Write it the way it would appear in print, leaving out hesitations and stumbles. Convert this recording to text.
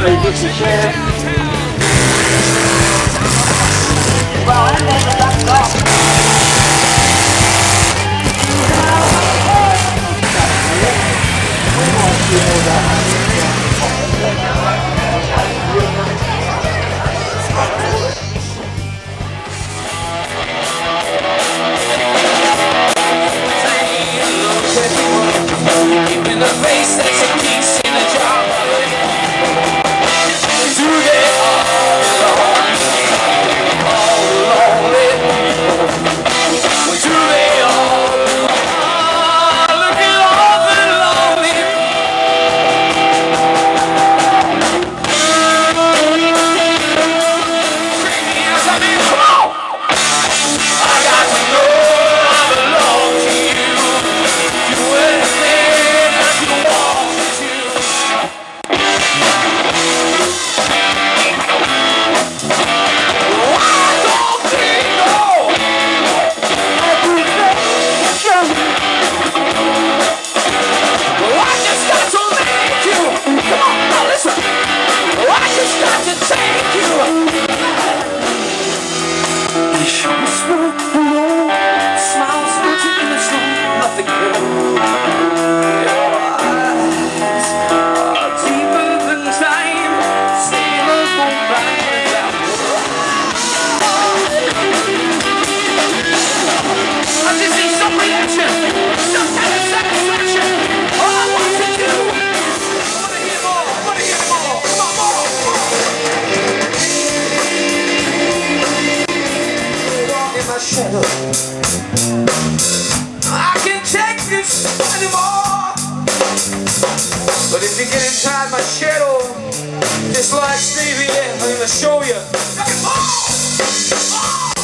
please, just to share. Well, I'm never backed off. In the face that's a piece in a jar. Do they all lonely? Do they all looking awful lonely? Yes, I mean, come on! I got to know I belong to you. Do anything that you want me to. I don't think no accusation. I just got to make you. Come on, now listen. I just got to take you. Smiles smirking in the sun, nothing more. Your eyes are deeper than time. Sailors won't ride without I just need some reaction, some kind of satisfaction. All I want to do, I wanna hear more, I wanna hear more. Come on, more. Walk in my shadow. I can't take this anymore. But if you get inside my shadow, just like Stevie, I'm gonna show you. More!